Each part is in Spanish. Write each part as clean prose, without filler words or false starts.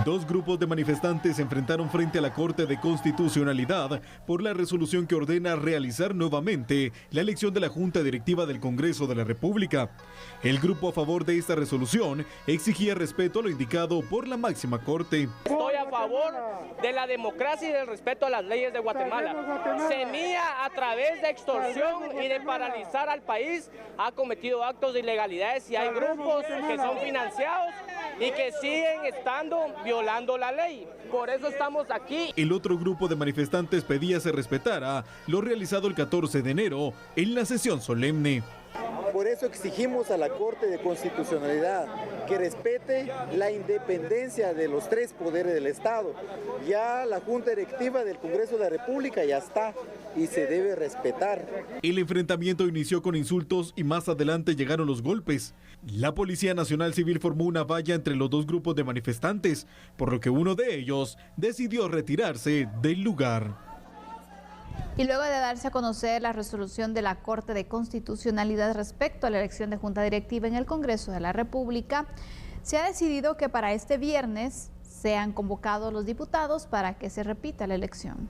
Dos grupos de manifestantes se enfrentaron frente a la Corte de Constitucionalidad por la resolución que ordena realizar nuevamente la elección de la Junta Directiva del Congreso de la República. El grupo a favor de esta resolución exigía respeto a lo indicado por la máxima corte. Estoy a favor de la democracia y del respeto a las leyes de Guatemala. Semilla, a través de extorsión y de paralizar al país, ha cometido actos de ilegalidades y hay grupos que son financiados y que siguen estando violando la ley. Por eso estamos aquí. El otro grupo de manifestantes pedía se respetara lo realizado el 14 de enero en la sesión solemne. Por eso exigimos a la Corte de Constitucionalidad que respete la independencia de los tres poderes del Estado. Ya la Junta Directiva del Congreso de la República ya está y se debe respetar. El enfrentamiento inició con insultos y más adelante llegaron los golpes. La Policía Nacional Civil formó una valla entre los dos grupos de manifestantes, por lo que uno de ellos decidió retirarse del lugar. Y luego de darse a conocer la resolución de la Corte de Constitucionalidad respecto a la elección de Junta Directiva en el Congreso de la República, se ha decidido que para este viernes sean convocados los diputados para que se repita la elección.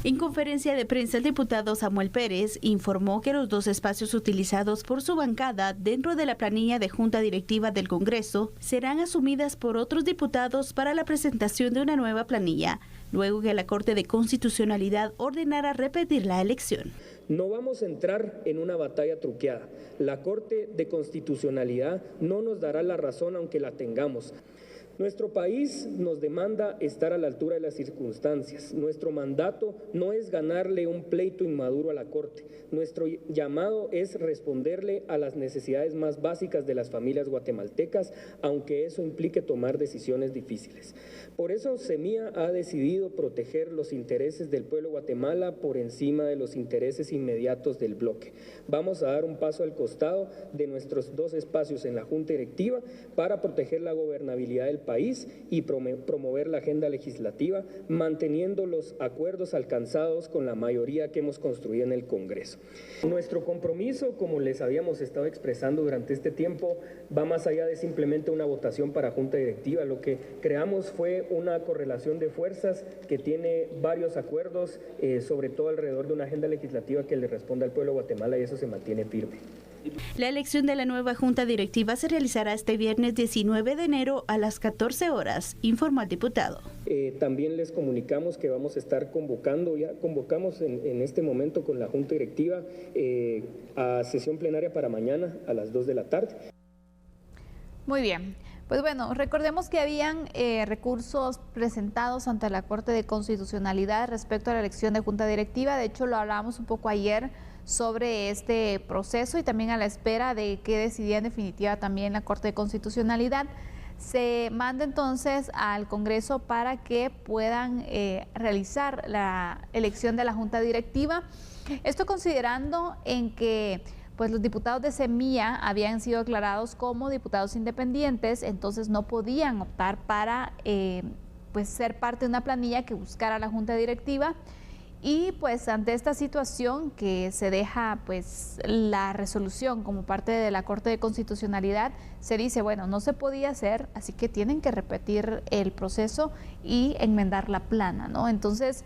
En conferencia de prensa, el diputado Samuel Pérez informó que los dos espacios utilizados por su bancada dentro de la planilla de Junta Directiva del Congreso serán asumidas por otros diputados para la presentación de una nueva planilla, luego que la Corte de Constitucionalidad ordenara repetir la elección. No vamos a entrar en una batalla truqueada. La Corte de Constitucionalidad no nos dará la razón aunque la tengamos. Nuestro país nos demanda estar a la altura de las circunstancias. Nuestro mandato no es ganarle un pleito inmaduro a la Corte. Nuestro llamado es responderle a las necesidades más básicas de las familias guatemaltecas, aunque eso implique tomar decisiones difíciles. Por eso Semilla ha decidido proteger los intereses del pueblo de Guatemala por encima de los intereses inmediatos del bloque. Vamos a dar un paso al costado de nuestros dos espacios en la Junta Directiva para proteger la gobernabilidad del país y promover la agenda legislativa, manteniendo los acuerdos alcanzados con la mayoría que hemos construido en el Congreso. Nuestro compromiso, como les habíamos estado expresando durante este tiempo, va más allá de simplemente una votación para Junta Directiva. Lo que creamos fue una correlación de fuerzas que tiene varios acuerdos, sobre todo alrededor de una agenda legislativa que le responda al pueblo de Guatemala, y eso se mantiene firme. La elección de la nueva Junta Directiva se realizará este viernes 19 de enero a las 14 horas, informó el diputado. También les comunicamos que vamos a estar convocando, ya convocamos en este momento con la Junta Directiva a sesión plenaria para mañana a las 2 de la tarde. Muy bien. Pues bueno, recordemos que habían recursos presentados ante la Corte de Constitucionalidad respecto a la elección de Junta Directiva. De hecho, lo hablábamos un poco ayer sobre este proceso y también a la espera de que decidía en definitiva también la Corte de Constitucionalidad. Se manda entonces al Congreso para que puedan realizar la elección de la Junta Directiva. Esto considerando en que pues los diputados de Semilla habían sido declarados como diputados independientes, entonces no podían optar para pues ser parte de una planilla que buscara la Junta Directiva. Y pues ante esta situación que se deja pues la resolución como parte de la Corte de Constitucionalidad, se dice, bueno, no se podía hacer, así que tienen que repetir el proceso y enmendar la plana, ¿no? Entonces,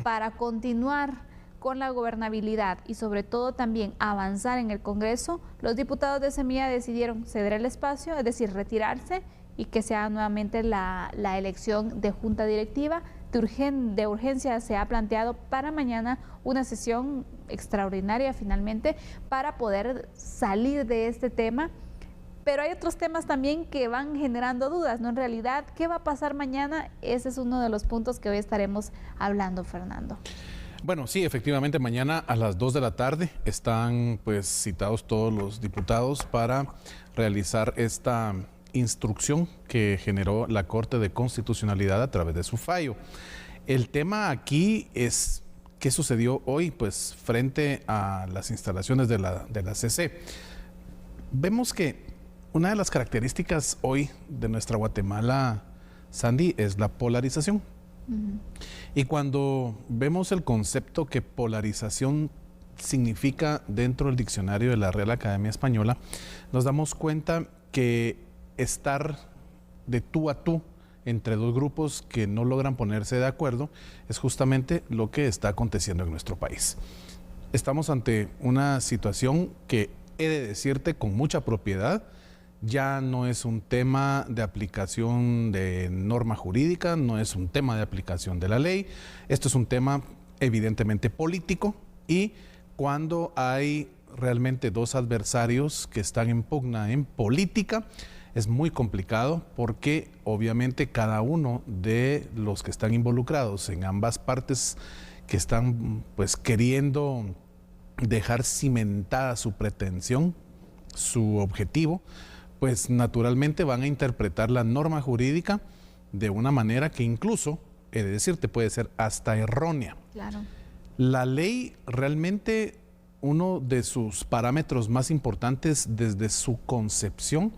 para continuar con la gobernabilidad y sobre todo también avanzar en el Congreso, los diputados de Semilla decidieron ceder el espacio, es decir, retirarse y que sea nuevamente la elección de Junta Directiva. De urgencia se ha planteado para mañana una sesión extraordinaria finalmente para poder salir de este tema. Pero hay otros temas también que van generando dudas, ¿no? En realidad, ¿qué va a pasar mañana? Ese es uno de los puntos que hoy estaremos hablando, Fernando. Bueno, sí, efectivamente, mañana a las 2 de la tarde están pues citados todos los diputados para realizar esta instrucción que generó la Corte de Constitucionalidad a través de su fallo. El tema aquí es qué sucedió hoy pues frente a las instalaciones de la CC. Vemos que una de las características hoy de nuestra Guatemala, Sandy, es la polarización. Y cuando vemos el concepto que polarización significa dentro del diccionario de la Real Academia Española, nos damos cuenta que estar de tú a tú entre dos grupos que no logran ponerse de acuerdo, es justamente lo que está aconteciendo en nuestro país. Estamos ante una situación que he de decirte con mucha propiedad, ya no es un tema de aplicación de norma jurídica, no es un tema de aplicación de la ley, esto es un tema evidentemente político, y cuando hay realmente dos adversarios que están en pugna en política, es muy complicado porque obviamente cada uno de los que están involucrados en ambas partes que están pues queriendo dejar cimentada su pretensión, su objetivo, pues naturalmente van a interpretar la norma jurídica de una manera que incluso, he de decirte, puede ser hasta errónea. Claro. La ley realmente, uno de sus parámetros más importantes desde su concepción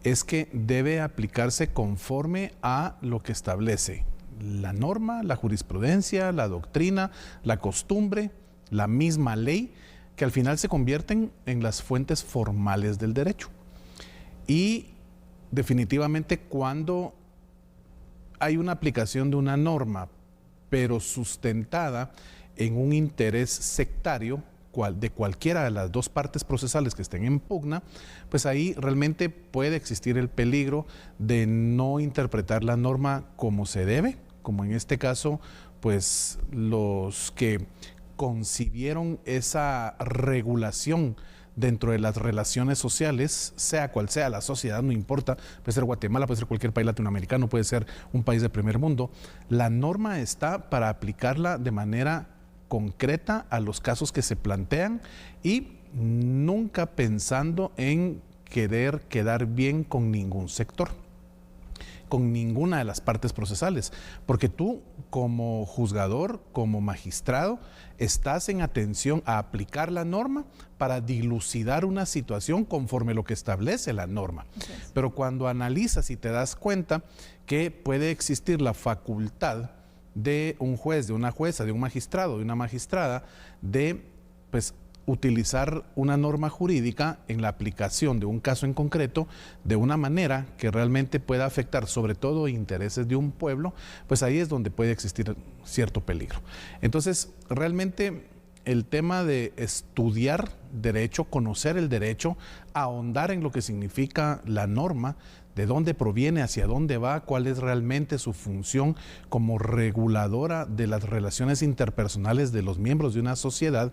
es que debe aplicarse conforme a lo que establece la norma, la jurisprudencia, la doctrina, la costumbre, la misma ley, que al final se convierten en las fuentes formales del derecho. Y definitivamente cuando hay una aplicación de una norma, pero sustentada en un interés sectario de cualquiera de las dos partes procesales que estén en pugna, pues ahí realmente puede existir el peligro de no interpretar la norma como se debe, como en este caso, pues los que concibieron esa regulación dentro de las relaciones sociales, sea cual sea la sociedad, no importa, puede ser Guatemala, puede ser cualquier país latinoamericano, puede ser un país de primer mundo, la norma está para aplicarla de manera concreta a los casos que se plantean y nunca pensando en querer quedar bien con ningún sector, con ninguna de las partes procesales, porque tú como juzgador, como magistrado, estás en atención a aplicar la norma para dilucidar una situación conforme lo que establece la norma. Pero cuando analizas y te das cuenta que puede existir la facultad de un juez, de una jueza, de un magistrado, de una magistrada, de pues utilizar una norma jurídica en la aplicación de un caso en concreto de una manera que realmente pueda afectar sobre todo intereses de un pueblo, pues ahí es donde puede existir cierto peligro. Entonces, realmente el tema de estudiar derecho, conocer el derecho, ahondar en lo que significa la norma, de dónde proviene, hacia dónde va, cuál es realmente su función como reguladora de las relaciones interpersonales de los miembros de una sociedad,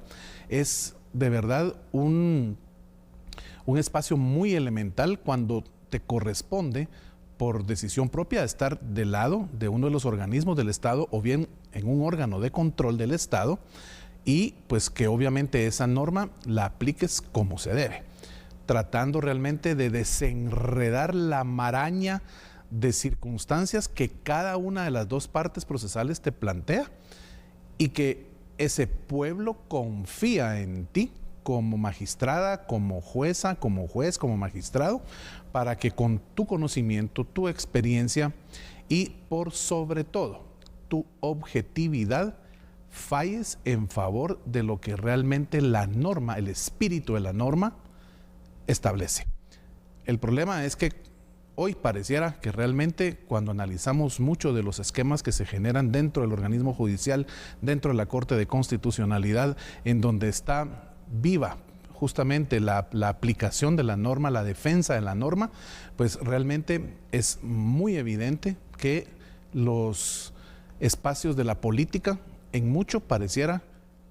es de verdad un espacio muy elemental cuando te corresponde por decisión propia estar del lado de uno de los organismos del Estado o bien en un órgano de control del Estado y pues que obviamente esa norma la apliques como se debe, tratando realmente de desenredar la maraña de circunstancias que cada una de las dos partes procesales te plantea y que ese pueblo confía en ti como magistrada, como jueza, como juez, como magistrado, para que con tu conocimiento, tu experiencia y por sobre todo tu objetividad falles en favor de lo que realmente la norma, el espíritu de la norma establece. El problema es que hoy pareciera que realmente cuando analizamos mucho de los esquemas que se generan dentro del organismo judicial, dentro de la Corte de Constitucionalidad, en donde está viva justamente la aplicación de la norma, la defensa de la norma, pues realmente es muy evidente que los espacios de la política en mucho pareciera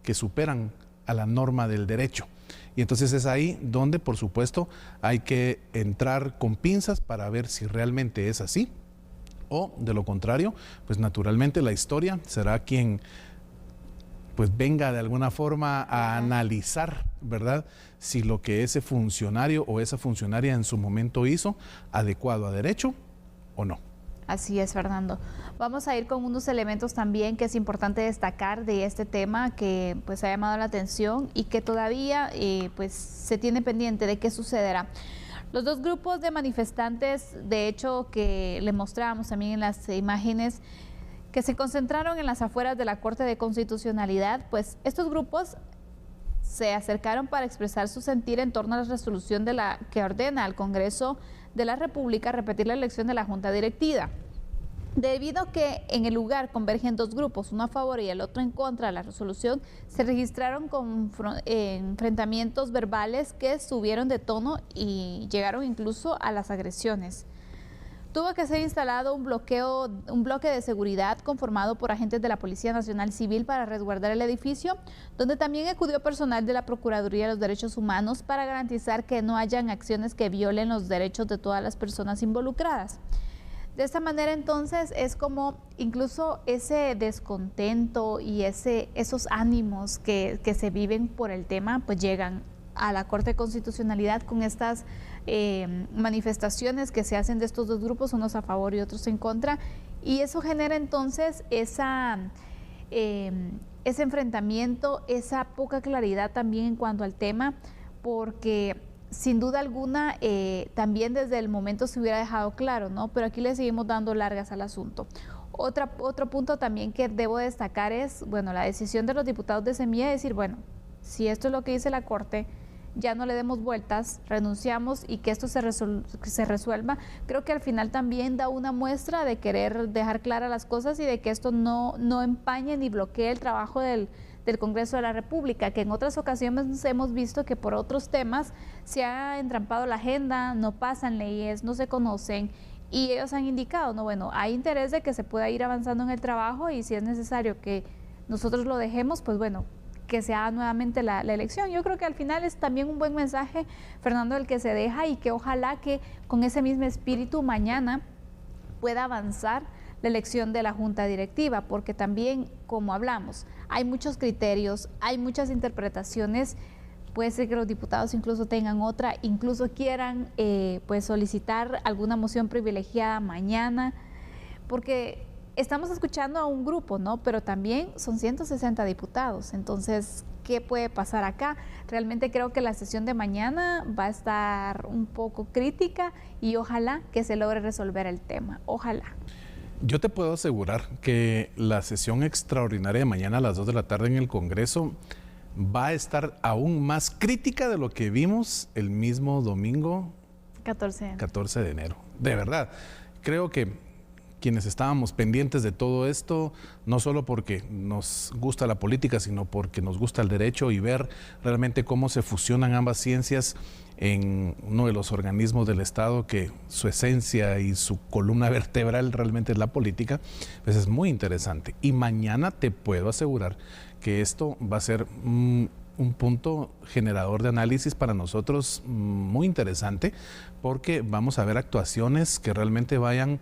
que superan a la norma del derecho. Y entonces es ahí donde, por supuesto, hay que entrar con pinzas para ver si realmente es así o, de lo contrario, pues naturalmente la historia será quien pues venga de alguna forma a analizar, ¿verdad?, si lo que ese funcionario o esa funcionaria en su momento hizo adecuado a derecho o no. Así es, Fernando. Vamos a ir con unos elementos también que es importante destacar de este tema que pues ha llamado la atención y que todavía pues se tiene pendiente de qué sucederá. Los dos grupos de manifestantes, de hecho, que le mostrábamos también en las imágenes, que se concentraron en las afueras de la Corte de Constitucionalidad, pues estos grupos se acercaron para expresar su sentir en torno a la resolución que ordena al Congreso de la República repetir la elección de la Junta Directiva. Debido a que en el lugar convergen dos grupos, uno a favor y el otro en contra de la resolución, se registraron enfrentamientos verbales que subieron de tono y llegaron incluso a las agresiones. Tuvo que ser instalado un bloque de seguridad conformado por agentes de la Policía Nacional Civil para resguardar el edificio, donde también acudió personal de la Procuraduría de los Derechos Humanos para garantizar que no hayan acciones que violen los derechos de todas las personas involucradas. De esta manera, entonces, es como incluso ese descontento y esos ánimos que se viven por el tema, pues llegan a la Corte de Constitucionalidad con estas manifestaciones que se hacen de estos dos grupos, unos a favor y otros en contra, y eso genera entonces ese enfrentamiento, esa poca claridad también en cuanto al tema, porque sin duda alguna, también desde el momento se hubiera dejado claro, ¿no? Pero aquí le seguimos dando largas al asunto. Otro punto también que debo destacar es, bueno, la decisión de los diputados de Semilla de decir, bueno, si esto es lo que dice la Corte, ya no le demos vueltas, renunciamos y que esto se resuelva. Creo que al final también da una muestra de querer dejar claras las cosas y de que esto no empañe ni bloquee el trabajo del Congreso de la República, que en otras ocasiones hemos visto que por otros temas se ha entrampado la agenda, no pasan leyes, no se conocen, y ellos han indicado, no, bueno, hay interés de que se pueda ir avanzando en el trabajo y si es necesario que nosotros lo dejemos, pues bueno, que se haga nuevamente la elección. Yo creo que al final es también un buen mensaje, Fernando, el que se deja y que ojalá que con ese mismo espíritu mañana pueda avanzar la elección de la Junta Directiva, porque también, como hablamos, hay muchos criterios, hay muchas interpretaciones, puede ser que los diputados incluso tengan otra, incluso quieran pues solicitar alguna moción privilegiada mañana, porque estamos escuchando a un grupo, ¿no? Pero también son 160 diputados, entonces, ¿qué puede pasar acá? Realmente creo que la sesión de mañana va a estar un poco crítica y ojalá que se logre resolver el tema, ojalá. Yo te puedo asegurar que la sesión extraordinaria de mañana a las 2 de la tarde en el Congreso va a estar aún más crítica de lo que vimos el mismo domingo 14 de enero. De verdad, creo que quienes estábamos pendientes de todo esto, no solo porque nos gusta la política, sino porque nos gusta el derecho y ver realmente cómo se fusionan ambas ciencias en uno de los organismos del Estado que su esencia y su columna vertebral realmente es la política, pues es muy interesante. Y mañana te puedo asegurar que esto va a ser un punto generador de análisis para nosotros muy interesante, porque vamos a ver actuaciones que realmente vayan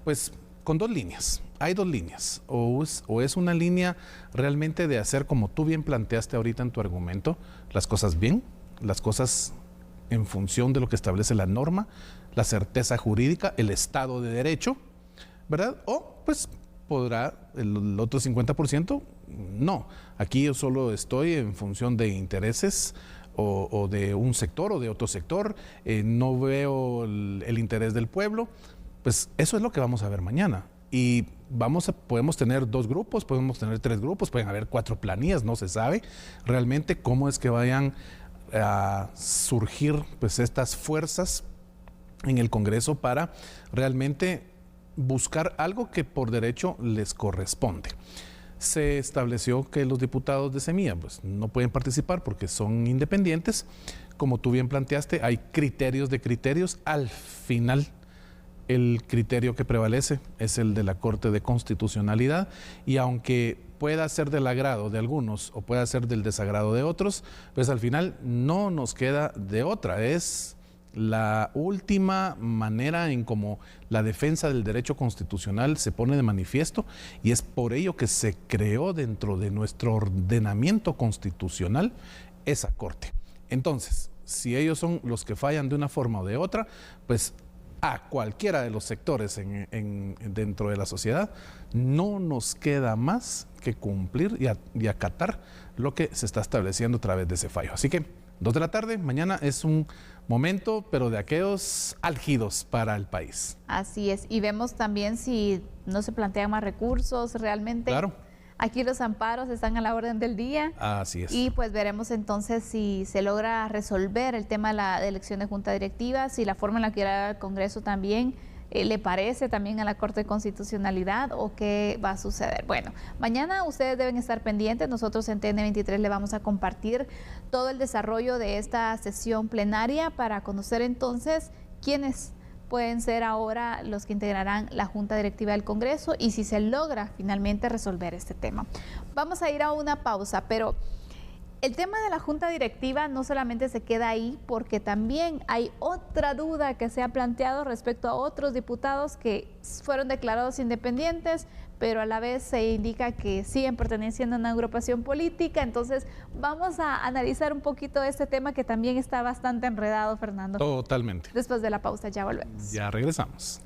pues con dos líneas. Hay dos líneas, o es una línea realmente de hacer, como tú bien planteaste ahorita en tu argumento, las cosas bien, las cosas en función de lo que establece la norma, la certeza jurídica, el Estado de Derecho, ¿verdad? O pues podrá el otro 50%, no. Aquí yo solo estoy en función de intereses o de un sector o de otro sector, no veo el interés del pueblo. Pues eso es lo que vamos a ver mañana. Y podemos tener 2 grupos, podemos tener 3 grupos, pueden haber 4 planillas, no se sabe realmente cómo es que vayan a surgir pues estas fuerzas en el Congreso para realmente buscar algo que por derecho les corresponde. Se estableció que los diputados de Semilla pues no pueden participar porque son independientes. Como tú bien planteaste, hay criterios de criterios. Al final, el criterio que prevalece es el de la Corte de Constitucionalidad, y aunque pueda ser del agrado de algunos o pueda ser del desagrado de otros, pues al final no nos queda de otra. Es la última manera en cómo la defensa del derecho constitucional se pone de manifiesto, y es por ello que se creó dentro de nuestro ordenamiento constitucional esa Corte. Entonces, si ellos son los que fallan de una forma o de otra, pues a cualquiera de los sectores dentro de la sociedad no nos queda más que cumplir y acatar lo que se está estableciendo a través de ese fallo. Así que 2 de la tarde, mañana es un momento, pero de aquellos álgidos para el país. Así es, y vemos también si no se plantean más recursos realmente. Claro. Aquí los amparos están a la orden del día. Así es. Y pues veremos entonces si se logra resolver el tema de la elección de junta directiva, si la forma en la que irá el Congreso también le parece también a la Corte de Constitucionalidad o qué va a suceder. Bueno, mañana ustedes deben estar pendientes. Nosotros en TN23 le vamos a compartir todo el desarrollo de esta sesión plenaria para conocer entonces quiénes pueden ser ahora los que integrarán la Junta Directiva del Congreso y si se logra finalmente resolver este tema. Vamos a ir a una pausa, pero el tema de la Junta Directiva no solamente se queda ahí, porque también hay otra duda que se ha planteado respecto a otros diputados que fueron declarados independientes, pero a la vez se indica que siguen perteneciendo a una agrupación política. Entonces vamos a analizar un poquito este tema que también está bastante enredado, Fernando. Totalmente. Después de la pausa ya volvemos. Ya regresamos.